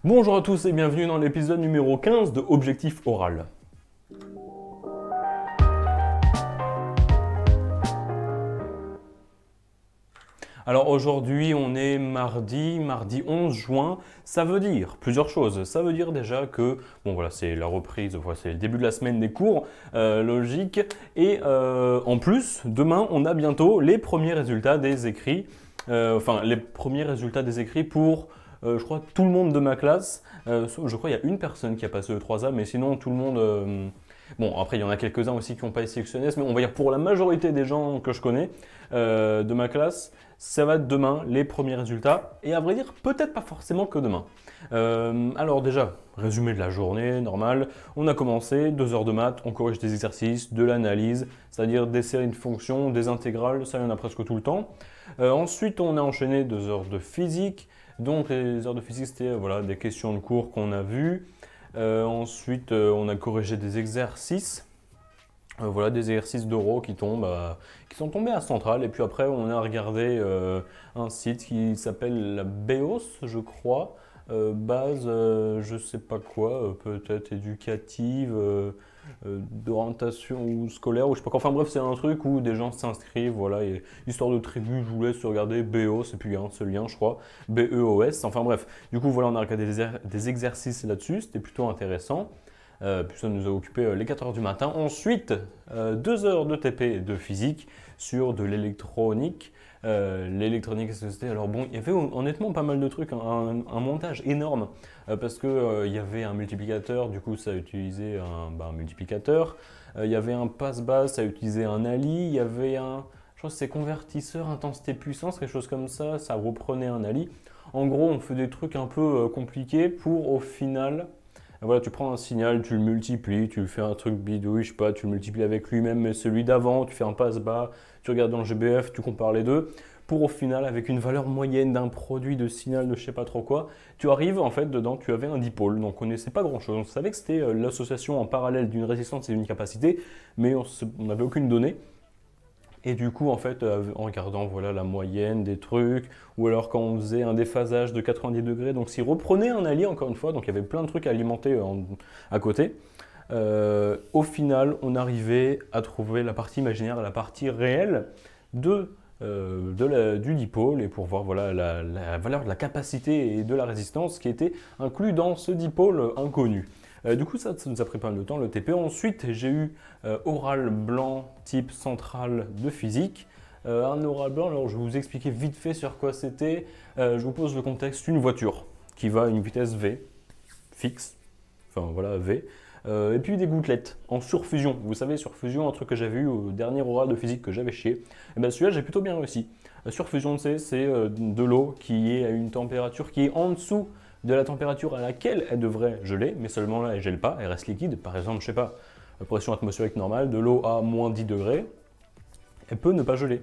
Bonjour à tous et bienvenue dans l'épisode numéro 15 de Objectif Oral. Alors aujourd'hui on est mardi 11 juin, ça veut dire plusieurs choses. Ça veut dire déjà que, bon voilà, c'est la reprise, c'est le début de la semaine des cours, logique. Et en plus, demain on a bientôt les premiers résultats des écrits, les premiers résultats des écrits pour... je crois tout le monde de ma classe, je crois qu'il y a une personne qui a passé le 3A, mais sinon tout le monde... Bon, après il y en a quelques-uns aussi qui n'ont pas essayé CNES, mais on va dire pour la majorité des gens que je connais de ma classe, ça va être demain les premiers résultats, et à vrai dire peut-être pas forcément que demain. Alors déjà, résumé de la journée, normal, on a commencé 2 heures de maths, on corrige des exercices, de l'analyse, c'est-à-dire des séries de fonctions, des intégrales, ça il y en a presque tout le temps. Ensuite on a enchaîné 2 heures de physique. Donc les heures de physique, c'était voilà, des questions de cours qu'on a vues. Ensuite, on a corrigé des exercices. Voilà, des exercices d'oraux qui sont tombés à Centrale. Et puis après, on a regardé un site qui s'appelle la BEOS, je crois. Base, je sais pas quoi, peut-être éducative, d'orientation ou scolaire, ou je sais pas quoi. Enfin bref, c'est un truc où des gens s'inscrivent, voilà, et histoire de tribu, je vous laisse regarder BEOS, et puis il y a un seul lien, je crois, BEOS. Enfin bref, du coup, voilà, on a regardé des exercices là-dessus, c'était plutôt intéressant. Puis ça nous a occupé les 4 heures du matin. Ensuite, 2 heures de TP de physique sur de l'électronique. L'électronique, qu'est-ce que c'était? Alors bon, il y avait honnêtement pas mal de trucs, hein, un montage énorme parce que il y avait un multiplicateur, du coup ça utilisait un multiplicateur. Il y avait un passe-base, ça utilisait un Ali. Il y avait je crois que c'est convertisseur intensité puissance, quelque chose comme ça reprenait un Ali. En gros, on fait des trucs un peu compliqués pour au final... Voilà, tu prends un signal, tu le multiplies, tu fais un truc bidouille, je sais pas, tu le multiplies avec lui-même, mais celui d'avant, tu fais un passe-bas, tu regardes dans le GBF, tu compares les deux, pour au final, avec une valeur moyenne d'un produit de signal de je sais pas trop quoi, tu arrives en fait dedans, tu avais un dipôle, donc on ne connaissait pas grand-chose. On savait que c'était l'association en parallèle d'une résistance et d'une capacité, mais on n'avait aucune donnée. Et du coup, en fait, en regardant voilà, la moyenne des trucs, ou alors quand on faisait un déphasage de 90 degrés, donc s'il reprenait un allié, encore une fois, donc il y avait plein de trucs à alimenter à côté, au final, on arrivait à trouver la partie imaginaire, la partie réelle du dipôle, et pour voir voilà, la valeur de la capacité et de la résistance qui était inclus dans ce dipôle inconnu. Du coup, ça nous a pris pas mal de temps, le TP. Ensuite, j'ai eu oral blanc type central de physique. Un oral blanc, alors je vais vous expliquer vite fait sur quoi c'était. Je vous pose le contexte, une voiture qui va à une vitesse V, fixe, enfin voilà, V. Et puis des gouttelettes en surfusion. Vous savez, surfusion, un truc que j'avais eu au dernier oral de physique que j'avais chié. Et bien celui-là, j'ai plutôt bien réussi. Surfusion, c'est de l'eau qui est à une température qui est en dessous de la température à laquelle elle devrait geler, mais seulement là elle ne gèle pas, elle reste liquide. Par exemple, je sais pas, pression atmosphérique normale, de l'eau à moins 10 degrés, elle peut ne pas geler.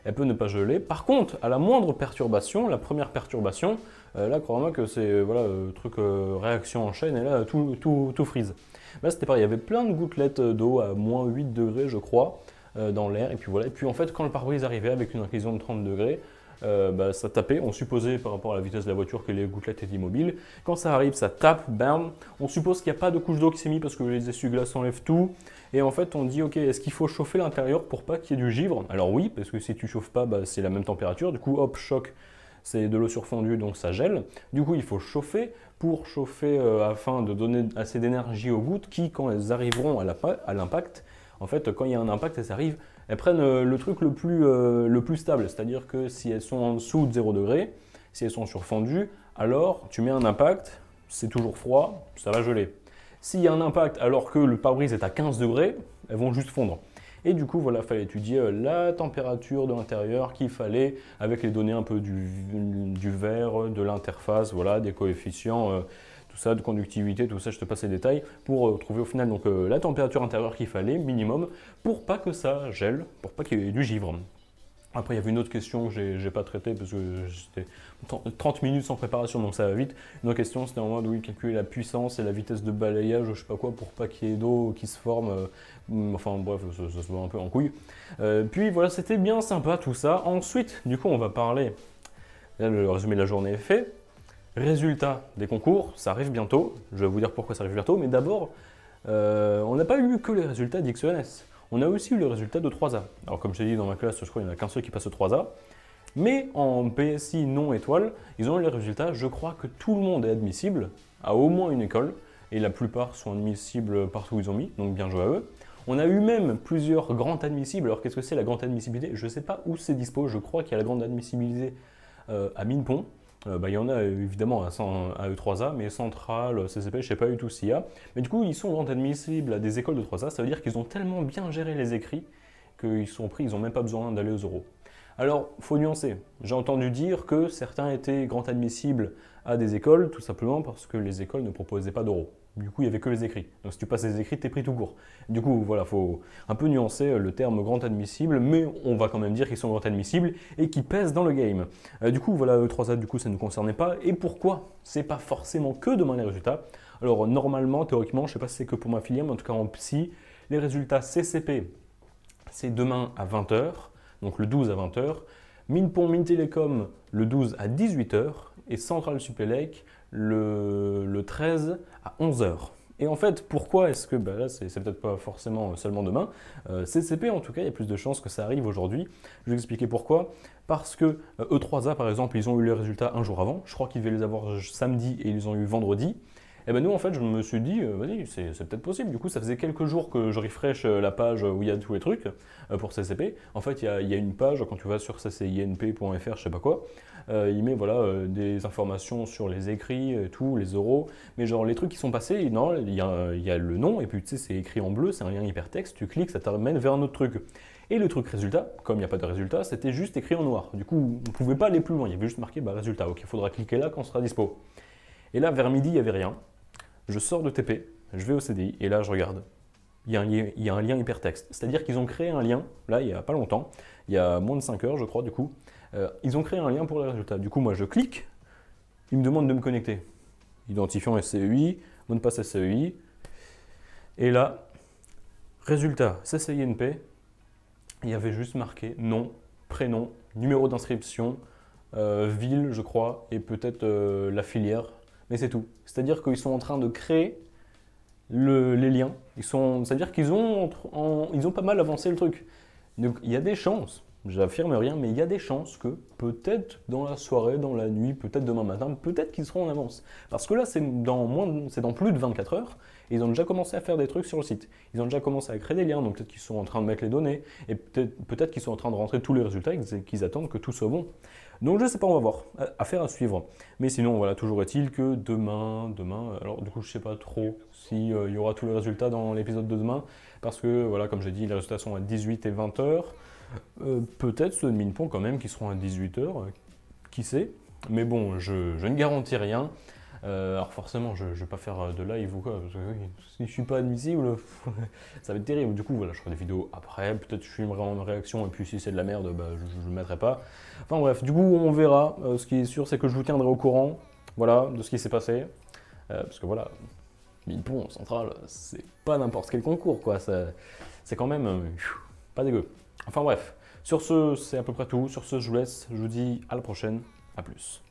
Elle peut ne pas geler. Par contre, à la moindre perturbation, la première perturbation, là, crois-moi que c'est voilà, truc réaction en chaîne, et là, tout frise. Là, c'était pareil, il y avait plein de gouttelettes d'eau à moins 8 degrés, je crois, dans l'air, et puis voilà. Et puis en fait, quand le pare-brise arrivait avec une inclinaison de 30 degrés, ça tapait, on supposait par rapport à la vitesse de la voiture que les gouttelettes étaient immobiles. Quand ça arrive, ça tape, bam, on suppose qu'il n'y a pas de couche d'eau qui s'est mise parce que les essuie-glaces enlèvent tout. Et en fait, on dit, ok, est-ce qu'il faut chauffer l'intérieur pour pas qu'il y ait du givre? Alors oui, parce que si tu chauffes pas, c'est la même température. Du coup, hop, choc, c'est de l'eau surfondue, donc ça gèle. Du coup, il faut chauffer pour chauffer afin de donner assez d'énergie aux gouttes qui, quand elles arriveront à l'impact, en fait, quand il y a un impact, elles arrivent, elles prennent le truc le plus stable. C'est-à-dire que si elles sont en dessous de 0 degré, si elles sont surfendues, alors tu mets un impact, c'est toujours froid, ça va geler. S'il y a un impact alors que le pare-brise est à 15 degrés, elles vont juste fondre. Et du coup, voilà, il fallait étudier la température de l'intérieur qu'il fallait avec les données un peu du verre, de l'interface, voilà, des coefficients, tout ça, de conductivité, tout ça, je te passe les détails, pour trouver au final donc, la température intérieure qu'il fallait, minimum, pour pas que ça gèle, pour pas qu'il y ait du givre. Après, il y avait une autre question que je n'ai pas traitée parce que c'était 30 minutes sans préparation, donc ça va vite. Une autre question, c'était en mode, oui, calculer la puissance et la vitesse de balayage, je ne sais pas quoi, pour pas qu'il y ait d'eau qui se forme. Enfin bref, ça se voit un peu en couille. Puis voilà, c'était bien sympa tout ça. Ensuite, du coup, on va parler, là le résumé de la journée est fait. Résultat des concours, ça arrive bientôt. Je vais vous dire pourquoi ça arrive bientôt, mais d'abord, on n'a pas eu que les résultats d'XENS. On a aussi eu les résultats de 3A. Alors comme je t'ai dit dans ma classe, je crois qu'il n'y en a qu'un seul qui passe au 3A. Mais en PSI non étoile, ils ont eu les résultats. Je crois que tout le monde est admissible à au moins une école. Et la plupart sont admissibles partout où ils ont mis, donc bien joué à eux. On a eu même plusieurs grandes admissibles. Alors qu'est-ce que c'est la grande admissibilité? Je ne sais pas où c'est dispo. Je crois qu'il y a la grande admissibilité à Minpont. Il y en a évidemment à E3A, mais Centrale, CCP, je ne sais pas du tout s'il y a. Mais du coup, ils sont grands admissibles à des écoles de 3A. Ça veut dire qu'ils ont tellement bien géré les écrits qu'ils sont pris, ils n'ont même pas besoin d'aller aux euros. Alors, il faut nuancer. J'ai entendu dire que certains étaient grands admissibles à des écoles, tout simplement parce que les écoles ne proposaient pas d'euros. Du coup, il n'y avait que les écrits. Donc, si tu passes les écrits, tu es pris tout court. Du coup, voilà, il faut un peu nuancer le terme grand admissible, mais on va quand même dire qu'ils sont grand admissibles et qu'ils pèsent dans le game. Du coup, voilà, E3A, du coup, ça ne nous concernait pas. Et pourquoi? C'est pas forcément que demain les résultats. Alors, normalement, théoriquement, je ne sais pas si c'est que pour ma filière, mais en tout cas en psy, les résultats CCP, c'est demain à 20h, donc le 12 à 20h. Minpont, Mintélécom, le 12 à 18h. Et Centrale Supélec, le 13 à 11h. Et en fait, pourquoi est-ce que, là c'est peut-être pas forcément seulement demain, CCP en tout cas, il y a plus de chances que ça arrive aujourd'hui. Je vais vous expliquer pourquoi. Parce que E3A par exemple, ils ont eu les résultats un jour avant, je crois qu'ils devaient les avoir samedi et ils les ont eu vendredi. Et ben nous en fait je me suis dit, vas-y c'est peut-être possible, du coup ça faisait quelques jours que je refresh la page où il y a tous les trucs pour CCP. En fait il y a une page, quand tu vas sur ccinp.fr, je sais pas quoi, il met voilà, des informations sur les écrits, tout, les euros, mais genre les trucs qui sont passés, non, il y a le nom, et puis tu sais c'est écrit en bleu, c'est un lien hypertexte, tu cliques, ça t'amène vers un autre truc. Et le truc résultat, comme il n'y a pas de résultat, c'était juste écrit en noir. Du coup, on ne pouvait pas aller plus loin, il y avait juste marqué résultat, ok, il faudra cliquer là quand on sera dispo. Et là, vers midi, il n'y avait rien. Je sors de TP, je vais au CDI, et là je regarde. Il y a un lien hypertexte. C'est-à-dire qu'ils ont créé un lien, là il n'y a pas longtemps, il y a moins de 5 heures je crois du coup, ils ont créé un lien pour les résultats. Du coup moi je clique, ils me demandent de me connecter. Identifiant SCEI, mot de passe SCEI, et là, résultat CCINP, il y avait juste marqué nom, prénom, numéro d'inscription, ville je crois, et peut-être la filière. Mais c'est tout. C'est-à-dire qu'ils sont en train de créer les liens. C'est-à-dire qu'ils ont pas mal avancé le truc. Donc il y a des chances, j'affirme rien, mais il y a des chances que peut-être dans la soirée, dans la nuit, peut-être demain matin, peut-être qu'ils seront en avance. Parce que là, c'est dans plus de 24 heures, et ils ont déjà commencé à faire des trucs sur le site. Ils ont déjà commencé à créer des liens, donc peut-être qu'ils sont en train de mettre les données, et peut-être qu'ils sont en train de rentrer tous les résultats et qu'ils attendent que tout soit bon. Donc je ne sais pas, on va voir, affaire à suivre. Mais sinon, voilà, toujours est-il que demain, alors du coup je ne sais pas trop s'il y aura tous les résultats dans l'épisode de demain, parce que voilà, comme j'ai dit, les résultats sont à 18 et 20 heures. Peut-être ceux de Minpont quand même qui seront à 18 heures, qui sait. Mais bon, je ne garantis rien. Alors forcément, je ne vais pas faire de live ou quoi, parce que si je ne suis pas admissible, ça va être terrible. Du coup, voilà, je ferai des vidéos après, peut-être je filmerai en réaction, et puis si c'est de la merde, je ne le mettrai pas. Enfin bref, du coup, on verra. Ce qui est sûr, c'est que je vous tiendrai au courant, voilà, de ce qui s'est passé. Parce que voilà, Minpont, Centrale, c'est pas n'importe quel concours, quoi. C'est quand même pas dégueu. Enfin bref, sur ce, c'est à peu près tout. Sur ce, je vous laisse, je vous dis à la prochaine, à plus.